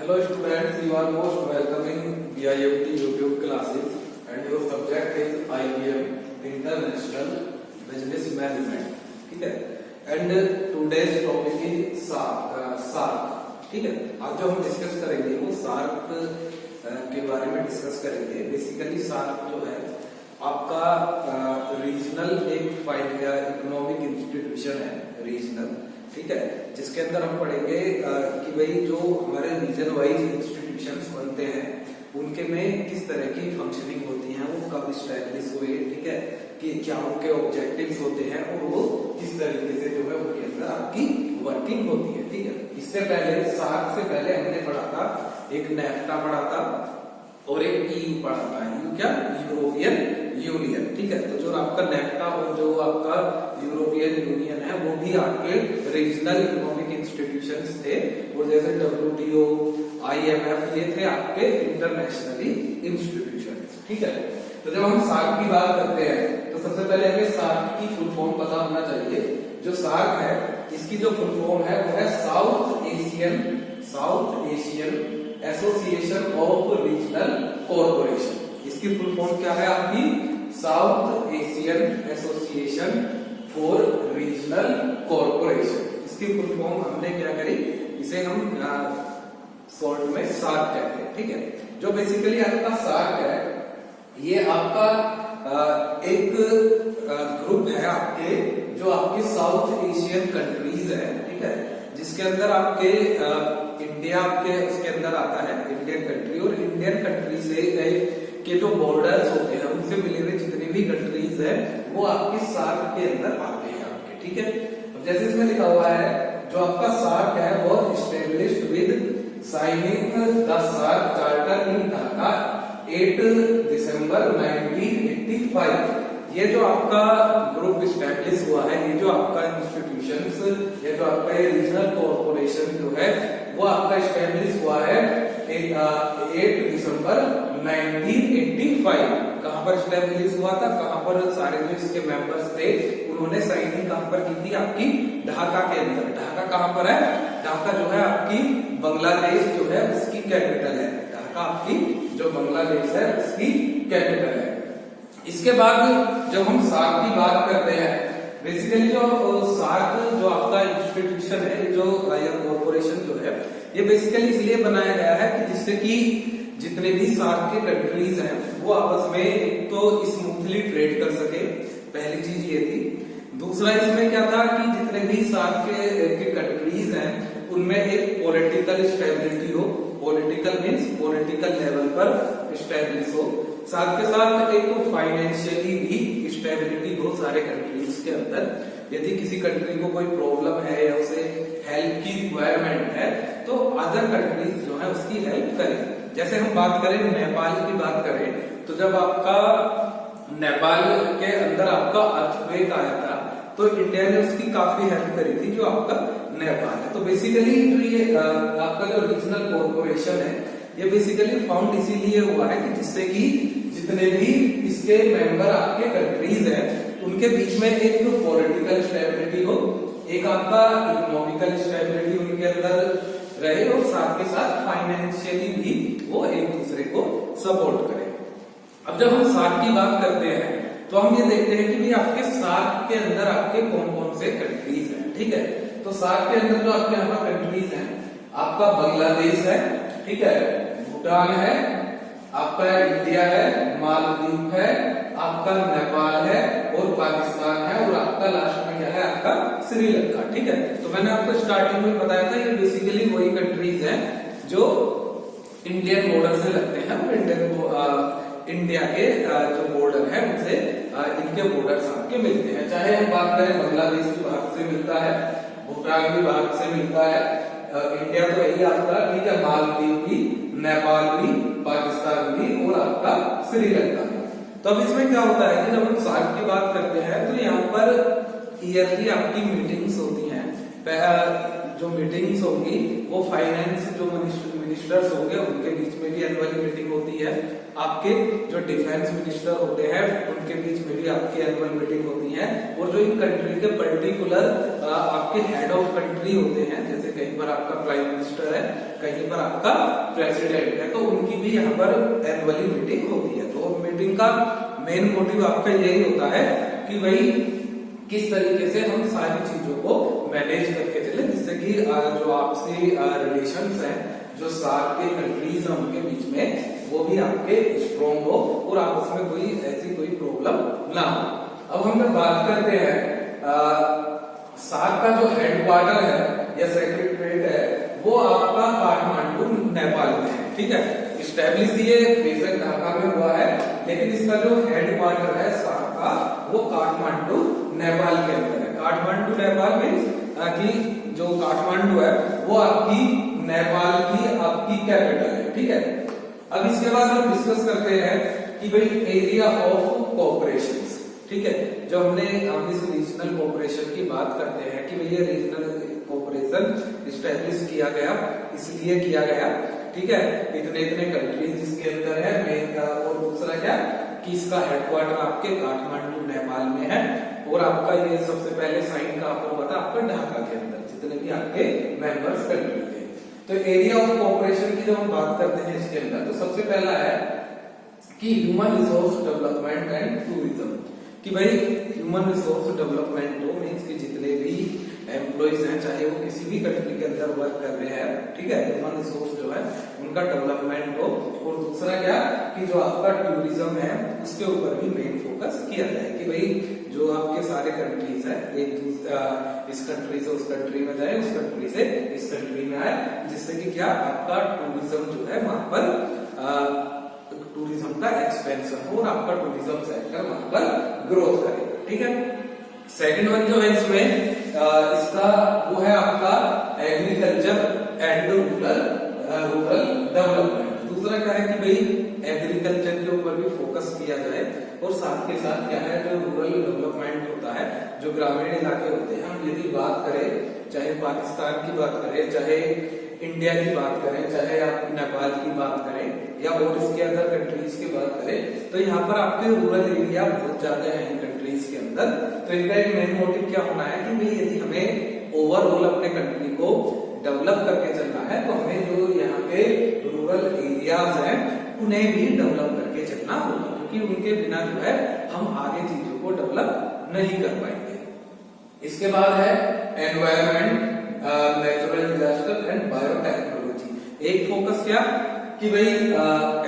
Hello students, you are most welcome in BIMT YouTube classes and your subject is IBM International Business Management. ठीक है? And today's topic is SARC. ठीक है? आज जो हम discuss करेंगे वो SARC के बारे में डिस्कस करेंगे. बेसिकली SARC जो है आपका रीजनल एक इकोनॉमिक इंस्टीट्यूशन है, रीजनल. ठीक है, जिसके अंदर हम पढ़ेंगे कि भाई जो हमारे रीजन वाइज इंस्टीट्यूशंस बनते हैं उनके में किस तरह की फंक्शनिंग होती है, वो कब स्टैब्लिश हुए. ठीक है, कि क्या उनके ऑब्जेक्टिव्स होते हैं और वो किस तरीके से जो है उनके अंदर आपकी वर्किंग होती है. ठीक है, इससे पहले सार्क से पहले हमने पढ़ा था एक नेफ्टा पढ़ा था और एक ईयू पढ़ा था. ईयू क्या? European union. ठीक है, तो जो आपका नेफ्टा और जो आपका यूरोपियन यूनियन है वो भी आपके रीजनल इकोनॉमिक इंस्टीट्यूशंस थे, और जैसे WTO, IMF ये थे आपके इंटरनेशनली इंस्टीट्यूशंस. ठीक है, तो जब हम सार्क की बात करते हैं तो सबसे पहले हमें सार्क की फुल फॉर्म पता होना चाहिए. जो सार्क है इसकी जो फुल फॉर्म है वो है south Asian association of regional corporation. इसकी फुल फॉर्म क्या है आपकी? South Asian association for regional corporation. इसकी फुल फॉर्म हमने क्या करी, इसे हम शॉर्ट में सार्क कहते हैं. ठीक है, जो बेसिकली आपका सार्क है ये आपका एक ग्रुप है आपके जो आपके साउथ एशियन कंट्रीज है. ठीक है, जिसके अंदर आपके इंडिया आपके उसके अंदर आता है, इंडियन कंट्री, और इंडियन कंट्री से के जो बॉर्डर्स होते हैं उनसे मिले हुए जितने भी कंट्रीज है वो आपके सार्क के अंदर आते हैं आपके. ठीक है, तो जैसे इसमें लिखा हुआ है जो आपका सार्क है वो established with signing the SAARC charter in Dhaka 8 December 1985. ये जो आपका ग्रुप स्टैब्लिश हुआ है, ये जो आपका इंस्टीट्यूशंस, ये जो आपका रीजनल कॉर्पोरेशन जो है वो आपका स्टैब्लिश हुआ है 8 दिसंबर 1985. कहां पर स्टैब्लिश हुआ था, कहां पर सारे जो इसके मेंबर्स थे उन्होंने साइनिंग कहां पर की थी? आपकी ढाका के अंदर. ढाका कहां पर है? ढाका जो है आपकी बांग्लादेश जो है उसकी कैपिटल है. ढाका आपकी जो बांग्लादेश है उसकी कैपिटल है. इसके बाद जब हम सार्क की बात करते हैं, बेसिकली जो सार्क जो आपका इंस्टीट्यूशन है, जो कॉर्पोरेशन जो है, ये बेसिकली इसलिए बनाया गया है कि जिससे कि जितने भी सार्क के कंट्रीज हैं वो आपस में एक तो स्मूथली ट्रेड कर सके. पहली चीज ये थी. दूसरा इसमें क्या था कि जितने भी सार्क के कंट्रीज हैं उनमें एक पॉलिटिकल स्टेबिलिटी हो. पॉलिटिकल मीन्स पॉलिटिकल लेवल पर स्टेब्लिश हो. साथ के साथ एक फाइनेंशियली भी स्टेबिलिटी हो सारे कंट्रीज के अंदर. यदि किसी कंट्री को कोई प्रॉब्लम है या उसे हेल्प की रिक्वायरमेंट है तो अदर कंट्रीज जो है उसकी हेल्प करें. जैसे हम बात करें नेपाल की बात करें तो जब आपका नेपाल के अंदर आपका अर्थक्वेक आया था तो इंडिया ने उसकी काफी हेल्प करी थी, जो आपका नेपाल है. तो बेसिकली जो ये आपका जो रीजनल कॉर्पोरेशन है ये बेसिकली फाउंड इसीलिए हुआ है कि जिससे कि जितने भी इसके मेंबर आपके कंट्रीज हैं उनके बीच में एक पॉलिटिकल स्टेबिलिटी हो, एक आपका इकोनॉमिकल स्टेबिलिटी उनके अंदर रहे, और साथ के साथ फाइनेंशियली भी वो एक दूसरे को सपोर्ट करें. अब जब हम सार्क की बात करते हैं तो हम ये देखते हैं कि भाई आपके सार्क के अंदर आपके कौन कौन से कंट्रीज हैं. ठीक है, तो सार्क के अंदर जो आपके यहाँ कंट्रीज हैं आपका बांग्लादेश है. ठीक है, भूटान है, आपका इंडिया है, मालदीव है, आपका नेपाल है और पाकिस्तान है, और आपका लास्ट में क्या है? आपका श्रीलंका. ठीक है, तो मैंने आपको स्टार्टिंग में बताया था ये बेसिकली वही कंट्रीज हैं जो इंडियन बॉर्डर से लगते हैं, और इंडिया के जो बॉर्डर है उनसे इनके बॉर्डर्स आपके मिलते हैं. चाहे हम बात करें बांग्लादेश भी भारत से मिलता है, भूटान भी भारत से मिलता है, इंडिया तो यही आपका. ठीक है, मालदीव भी, नेपाल भी, पाकिस्तान भी और आपका श्रीलंका भी. तो अब इसमें क्या होता है कि जब हम सार्क की बात करते हैं तो यहाँ पर ईयरली आपकी मीटिंग्स होती हैं. जो मीटिंग्स होंगी वो फाइनेंस जो मिनिस्टर्स होंगे उनके बीच में भी एनुअल मीटिंग होती है. आपके जो डिफेंस मिनिस्टर होते हैं उनके बीच में भी आपकी एनुअल मीटिंग होती है. और जो इन कंट्री के पर्टिकुलर आपके हेड ऑफ कंट्री होते हैं, जैसे कई पर आपका प्राइम मिनिस्टर है, कहीं पर आपका प्रेसिडेंट है, तो उनकी भी यहाँ पर एनुअली मीटिंग होती है। तो मीटिंग का मेन मोटिव आपका यही होता है कि भाई किस तरीके से हम सारी चीजों को मैनेज करके चले, जिससे कि जो आपसी रिलेशंस हैं, जो सार्क के कंट्रीज हैं उनके बीच में, वो भी आपके स्ट्रॉन्ग हो और आपस में कोई ऐसी कोई प्रॉब्लम ना हो। अब हम लोग बात करते हैं सार्क का जो हेडक्वार्टर है या सेक्रेटरीट है वो आपका काठमांडू नेपाल में है, ठीक है। स्टैब्लिश ये बेशक ढाका में हुआ है, लेकिन इसका जो हेडक्वार्टर है सार्क का वो काठमांडू नेपाल के अंदर है। काठमांडू नेपाल मीन्स कि जो काठमांडू है वो आपकी नेपाल की आपकी कैपिटल है, ठीक है। अब इसके बाद हम डिस्कस करते हैं कि भाई एरिया ऑफ कोऑपरेशन, ठीक है। जो हमने इस रीजनल कोऑपरेशन की बात करते हैं कि भैया रीजनल कोऑपरेशन इस्टेब्लिश किया गया, इसलिए किया गया, ठीक है। इतने इतने कंट्रीज इसके अंदर है मेन का, और दूसरा क्या कि इसका हेडक्वार्टर आपके काठमांडू नेपाल में है, और आपका ये सबसे पहले साइन कहाँ पर हुआ था, आपका ढाका के अंदर, जितने भी आपके मेंबर्स कंट्री थे। तो एरिया ऑफ कोऑपरेशन की जब हम बात करते हैं इसके अंदर, तो सबसे पहला है कि human resource development and tourism, कि भाई ह्यूमन रिसोर्स डेवलपमेंट हो मीन्स कि जितने भी एम्प्लॉइज हैं, चाहे वो किसी भी कंट्री के अंदर वर्क कर रहे हैं, ठीक है, ह्यूमन रिसोर्स जो है उनका डेवलपमेंट हो, और दूसरा क्या कि जो आपका टूरिज्म है उसके ऊपर भी मेन फोकस किया जाए कि भाई जो आपके सारे कंट्रीज है एक इस कंट्री से उस कंट्री में जाए, उस कंट्री से इस कंट्री में आए, जिससे कि क्या आपका टूरिज्म जो है वहां पर टूरिज्म का एक्सपेंशन हो और आपका टूरिज्म सेक्टर वहां पर ग्रोथ करे, ठीक है। सेकंड वन जो है इसमें इसका वो है आपका एग्रीकल्चर एंड रूरल डेवलपमेंट। दूसरा क्या है कि भाई एग्रीकल्चर के ऊपर भी फोकस किया जाए, और साथ के साथ क्या है जो रूरल डेवलपमेंट होता है, जो ग्रामीण इलाके होते हैं, हम यदि बात करें चाहे पाकिस्तान की बात करें, चाहे इंडिया की बात करें, चाहे आप नेपाल की बात करें, या और इसके अंदर कंट्रीज की बात करें, तो यहाँ पर आपके रूरल एरिया बहुत ज्यादा है इन कंट्रीज के अंदर। तो इनका एक मेन मोटिव क्या होना है कि भाई यदि हमें ओवरऑल अपने कंट्री को डेवलप करके चलना है, तो हमें जो यहाँ के रूरल एरियाज हैं उन्हें भी डेवलप करके चलना होगा, क्योंकि उनके बिना जो है हम आगे चीजों को डेवलप नहीं कर पाएंगे। इसके बाद है environment, natural disaster and biotechnology. एक फोकस क्या कि भाई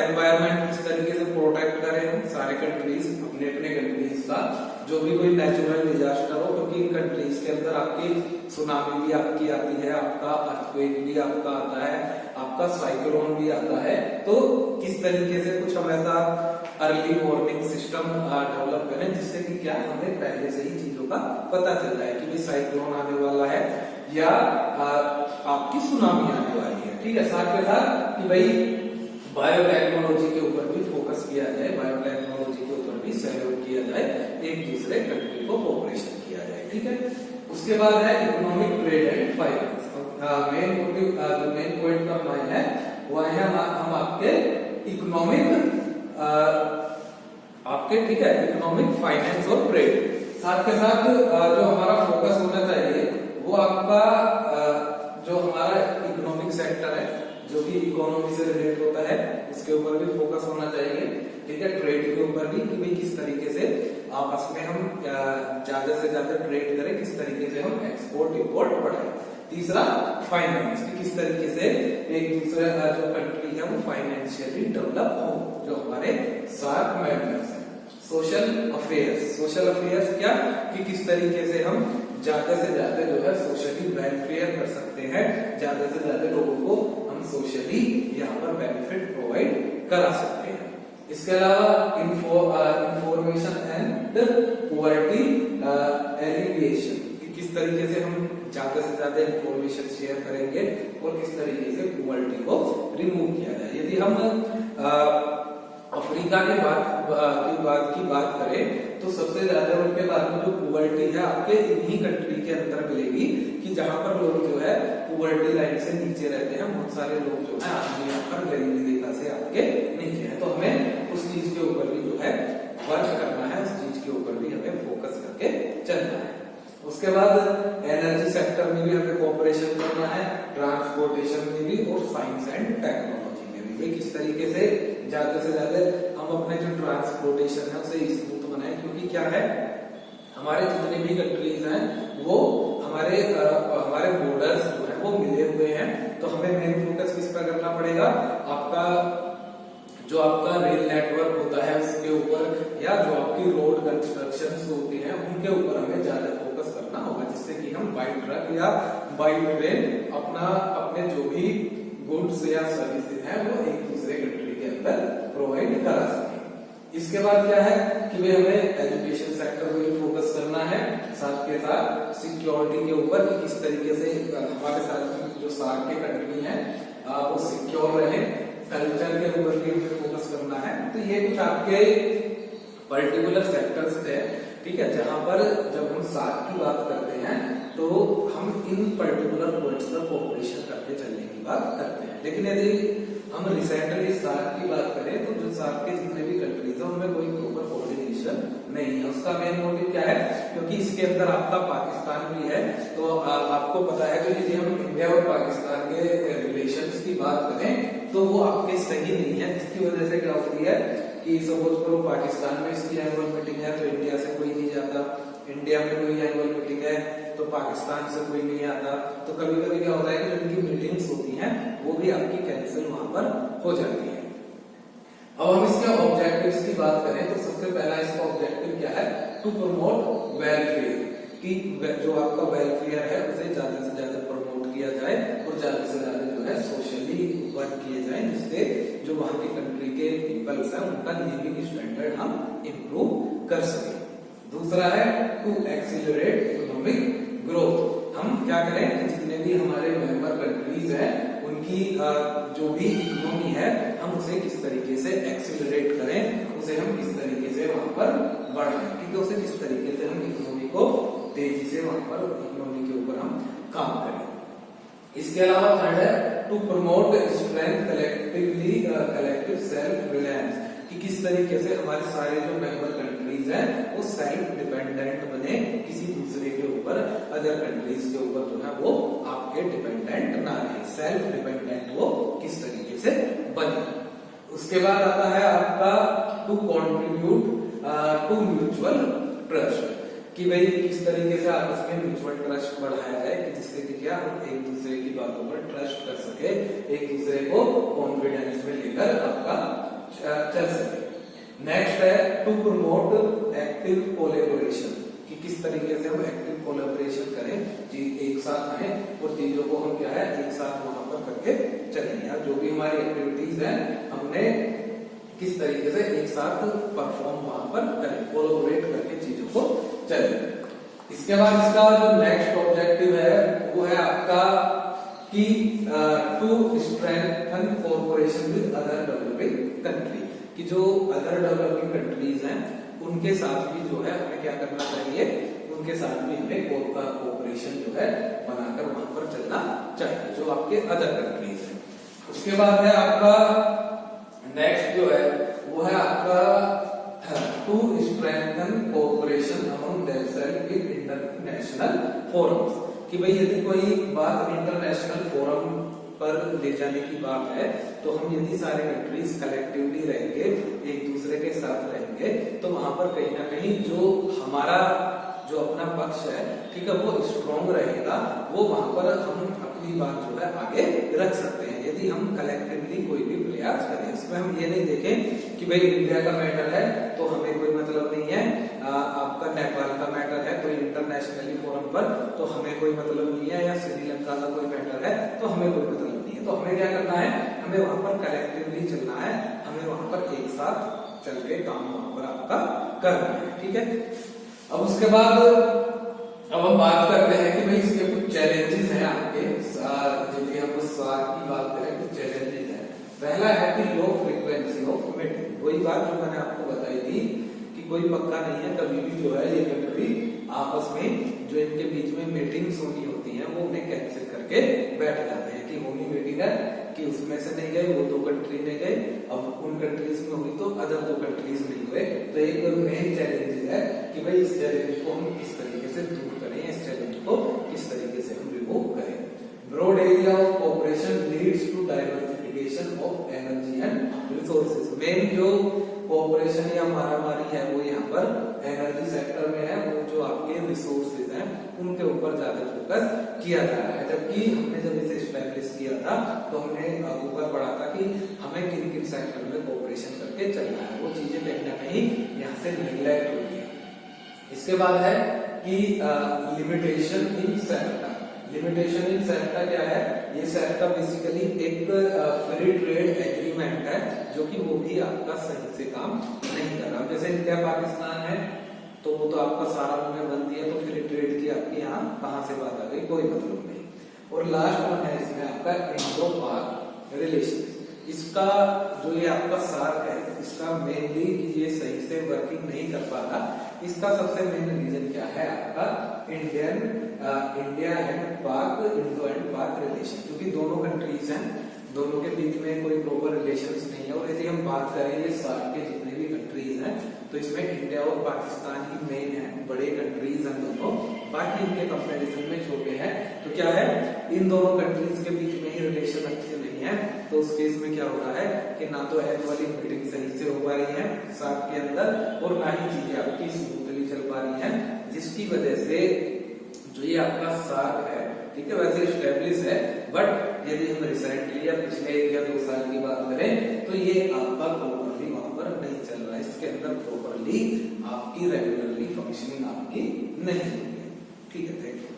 एनवायरमेंट किस तरीके से प्रोटेक्ट करें हम सारे कंट्रीज, अपने अपने कंट्रीज का जो भी कोई नेचुरल डिजास्टर हो, क्योंकि इन कंट्रीज के अंदर आपकी सुनामी भी आपकी आती है, आपका अर्थक्वेक भी आपका आता है, आपका साइक्लोन भी आता है। तो किस तरीके से कुछ हम ऐसा अर्ली वार्निंग सिस्टम डेवलप करें जिससे कि क्या हमें पहले से ही चीजों का पता चल जाए कि भाई साइक्लोन आने वाला है या आपकी सुनामी आने वाली है, ठीक है। साथ के साथ कि भाई बायोटेक्नोलॉजी के ऊपर भी फोकस किया जाए, बायोटेक्नोलॉजी के ऊपर भी सहयोग किया जाए, एक दूसरे कंट्री को कोऑपरेशन किया जाए, ठीक है। उसके बाद है economic trade and finance. Main motive जो मेन पॉइंट का हमारा है वो है हम आपके इकोनॉमिक आपके, ठीक है, इकोनॉमिक फाइनेंस और ट्रेड। साथ के साथ जो हमारा फोकस होना चाहिए वो आपका जो हमारा इकोनॉमिक सेक्टर है, जो कि इकोनॉमी से रिलेट होता है, उसके ऊपर भी फोकस होना चाहिए, ठीक है। ट्रेड के ऊपर भी कि भाई किस तरीके से आपस में हम ज्यादा से ज्यादा ट्रेड करें, किस तरीके से हम एक्सपोर्ट इंपोर्ट बढ़ाएं। तीसरा फाइनेंस, कि किस तरीके से एक दूसरे जो कंट्री है वो फाइनेंशियली डेवलप हो, जो हमारे सार्क मेंबर्स हैं। सोशल अफेयर्स क्या कि किस तरीके से हम ज्यादा से ज्यादा जो है सोशली वेलफेयर कर सकते हैं, ज्यादा से ज्यादा लोगों को हम सोशली यहाँ पर बेनिफिट प्रोवाइड करा सकते हैं। इसके अलावा इंफॉर्मेशन एंड पॉवर्टी एलिविएशन, कि किस तरीके से हम ज्यादा से ज्यादा इंफॉर्मेशन शेयर करेंगे और किस तरीके से पॉवर्टी को रिमूव किया जाए। यदि हम अफ्रीका के बात करें तो सबसे ज्यादा उनके बाद में जो पॉवर्टी है आपके इन्हीं कंट्री के अंदर मिलेगी, कि जहां पर लोग जो है पॉवर्टी लाइन से नीचे रहते हैं, बहुत सारे लोग जो है आज भी यहाँ पर गरीबी रेखा से आपके नीचे है। तो हमें उस चीज के ऊपर भी जो है वर्क करना है, उस चीज के ऊपर भी हमें फोकस करके चलना है। उसके बाद एनर्जी सेक्टर में भी हमें कोऑपरेशन करना है, ट्रांसपोर्टेशन में भी और साइंस एंड टेक्नोलॉजी में भी। भाई किस तरीके से ज्यादा से ज्यादा हम अपने जो ट्रांसपोर्टेशन है उसे स्मूथ बनाए, क्योंकि क्या है हमारे जितने भी कंट्रीज हैं वो हमारे बॉर्डर्स जो है वो मिले हुए हैं। तो हमें मेन फोकस किस पर करना पड़ेगा, आपका रेल नेटवर्क होता है उसके ऊपर, या जो आपकी रोड कंस्ट्रक्शन होती है उनके ऊपर हमें ज्यादा फोकस करना होगा, जिससे कि हम बाई ट्रक या बाई ट्रेन अपने जो भी गुड्स या सर्विसेज हैं वो एक दूसरे कंट्री के अंदर प्रोवाइड करा सके। इसके बाद क्या है कि भाई हमें एजुकेशन सेक्टर में भी फोकस करना है, साथ के साथ सिक्योरिटी के ऊपर कि किस तरीके से हमारे साथ जो साथ के कंट्री हैं वो सिक्योर रहे, कल्चर के ऊपर भी हमें फोकस करना है। तो ये कुछ आपके पर्टिकुलर सेक्टर्स है, ठीक है, जहां पर जब हम साथ की बात करते हैं तो हम इन पर्टिकुलर पॉइंट्स पर कोऑपरेशन करके चलने की बात करते हैं। लेकिन यदि हम रिसेंटली साथ की बात करें तो जो साथ के जितने भी कंट्रीज हैं उनमें कोई प्रॉपर कोऑर्डिनेशन नहीं है। उसका मेन मोटिव क्या है, क्योंकि इसके अंदर आपका पाकिस्तान भी है। तो आपको पता है कि यदि हम इंडिया और पाकिस्तान के रिलेशंस की बात करें तो वो आपके सही नहीं है, जिसकी वजह से क्या होती है कि सपोज करो पाकिस्तान में इसकी एनुअल मीटिंग है तो इंडिया से कोई नहीं जाता, इंडिया में कोई एनुअल मीटिंग है तो पाकिस्तान से कोई नहीं आता। तो कभी कभी क्या होता है कि जिनकी मीटिंग्स होती हैं वो भी आपकी कैंसिल वहां पर हो जाती है। अब हम इसके ऑब्जेक्टिव्स की बात करें तो सबसे पहला इसका ऑब्जेक्टिव क्या है, टू प्रमोट वेलफेयर, कि जो आपका वेलफेयर है उसे ज्यादा से ज्यादा प्रमोट किया जाए और ज्यादा से ज्यादा जो है सोशली वर्क किए जाए, जिससे जो वहां की कंट्री के पीपल्स हैं उनका लिविंग स्टैंडर्ड हम इम्प्रूव कर सके। दूसरा है टू एक्सीलरेट इकोनॉमिक ग्रोथ, हम क्या करें कि जितने भी हमारे मेंबर कंट्रीज हैं उनकी जो भी इकोनॉमी है हम उसे किस तरीके से एक्सीलरेट करें, उसे हम किस तरीके से वहां पर बढ़ाएं, ठीक है, उसे किस तरीके से हम इकोनॉमी को तेजी से वहां पर इकोनॉमी के ऊपर हम काम करें। इसके अलावा थर्ड है to promote strength collective self reliance, कि किस तरीके से हमारे सारे जो मेंबर कंट्रीज हैं वो सेल्फ डिपेंडेंट बने, किसी दूसरे के ऊपर अदर कंट्रीज के ऊपर जो है वो आपके डिपेंडेंट ना रहे, सेल्फ डिपेंडेंट वो किस तरीके से बने। उसके बाद आता है आपका to contribute to mutual trust, कि भाई किस तरीके से आपस में म्यूचुअल ट्रस्ट बढ़ाया जाए कि जिससे कि क्या हम एक दूसरे की बातों पर ट्रस्ट कर सके, एक दूसरे को कॉन्फिडेंस में लेकर आपका चल सके। नेक्स्ट है टू प्रमोट एक्टिव कोलैबोरेशन, कि किस तरीके से हम एक्टिव कोलैबोरेशन करें, जी एक साथ आए और चीजों को हम क्या है एक साथ वहां पर करके चलें, या जो भी हमारी एक्टिविटीज हैं हमने किस तरीके से एक साथ परफॉर्म वहां पर करें, कोलैबोरेट करके चीजों को चलें। इसके बाद इसका जो नेक्स्ट ऑब्जेक्टिव है वो है आपका कि to strengthen cooperation with other developing country, कि जो अदर डेवलपिंग कंट्रीज हैं उनके साथ भी जो है हमें क्या करना चाहिए, उनके साथ भी हमें कोऑपरेशन जो है बनाकर वहां पर चलना चाहिए, जो आपके अदर कंट्रीज हैं। उसके बाद है आपका नेक्स्ट जो है वो है आपका to strengthen cooperation among themselves with international forums, कि भाई यदि कोई बात इंटरनेशनल फोरम पर ले जाने की बात है तो हम यदि सारे कंट्रीज कलेक्टिवली रहेंगे, एक दूसरे के साथ रहेंगे, तो वहां पर कहीं ना कहीं जो हमारा जो अपना पक्ष है, ठीक है, वो स्ट्रॉन्ग रहेगा, वो वहां पर हम अपनी बात जो है आगे रख सकते हैं यदि हम कलेक्टिवली कोई भी प्रयास करें। इसमें हम ये नहीं देखें कि भाई इंडिया का मैटर है तो हमें कोई मतलब नहीं है, आपका नेपाल का मैटर है कोई इंटरनेशनली फोरम पर तो हमें कोई मतलब नहीं है, या श्रीलंका का कोई मैटर है तो हमें कोई मतलब नहीं है। तो हमें क्या करना है, हमें वहां पर कलेक्टिवली चलना है, हमें वहां पर एक साथ चल के काम वहां पर आपका करना है, ठीक है। अब उसके बाद अब हम बात करते हैं कि भाई इसके कुछ चैलेंजेस हैं आपके, यदि हम उस की बात करें कुछ चैलेंजेस हैं। पहला है कि लो फ्रीक्वेंसी ऑफ मीटिंग, वही बात जो मैंने आपको बताई थी कि कोई पक्का नहीं है, कभी भी जो है ये कंट्री आपस में जो इनके बीच में मीटिंग्स होनी होती हैं वो उन्हें कैंसिल करके बैठ जाते हैं कि होनी मीटिंग है कि उसमें से नहीं गए, वो 2 कंट्री में गए, अब उन कंट्रीज में हुई तो अदर 2 कंट्रीज नहीं हुए। तो एक मेन चैलेंज है कि भाई इस चैलेंज को हम किस तरीके से दूर करें, इस चैलेंज को किस तरीके से हम रिमूव करें। Broad area of cooperation leads to diversification of energy and resources. Main जो कोऑपरेशन या मारामारी है वो यहाँ पर एनर्जी सेक्टर में है, वो जो आपके रिसोर्सेज हैं उनके ऊपर ज्यादा फोकस किया जा रहा है। जबकि हमने जब इसे एस्टैब्लिश किया था तो हमने ऊपर पढ़ा था कि हमें किन किन सेक्टर में कोऑपरेशन करके चलना है, वो चीजें कहीं ना कहीं यहाँ से नेग्लेक्ट हुई है। इसके बाद है कि limitation in sector. Limitation in sector क्या है? ये सेक्टर बेसिकली एक फ्री ट्रेड एग्रीमेंट है जो कि वो भी आपका सही से काम नहीं कर रहा। जैसे इंडिया पाकिस्तान है तो वो तो आपका सारा उन्होंने बंद दिया, तो फ्री ट्रेड की आपकी यहाँ कहां से बात आ गई, कोई मतलब नहीं। और लास्ट वन है इसमें आपका इंडो पाक रिलेशन। इसका जो ये आपका सार्क है, इसका मेनली कि ये सही से वर्किंग नहीं कर पा रहा, इसका सबसे मेन रीजन क्या है? आपका इंडिया एंड पाक, इंडो एंड पाक रिलेशन। क्योंकि दोनों कंट्रीज हैं, दोनों के बीच में कोई प्रॉपर रिलेशंस नहीं है। और यदि हम बात करें ये सार्क के जितने भी कंट्रीज हैं तो इसमें इंडिया और पाकिस्तान ही मेन है, बड़े कंट्रीज हैं दोनों, बाकी इनके कंपैरिजन में छोटे हैं। तो क्या है, इन दोनों कंट्रीज के बीच में ही रिलेशन अच्छे नहीं है। तो उस केस में क्या हो रहा है कि ना तो एनुअल मीटिंग सही से हो पा रही है सार्क के अंदर, और ना ही चीजें आपकी स्मूथली चल पा रही है, जिसकी वजह से जो ये आपका सार्क है, ठीक है, वैसे स्टेब्लिश है, बट यदि हम रिसेंटली या पिछले 1 या 2 साल की बात करें तो ये आपका प्रॉपरली वहां पर नहीं चल रहा है। इसके अंदर प्रॉपरली आपकी रेगुलरली फंक्शनिंग आपकी नहीं हो रही है। ठीक है, थैंक यू।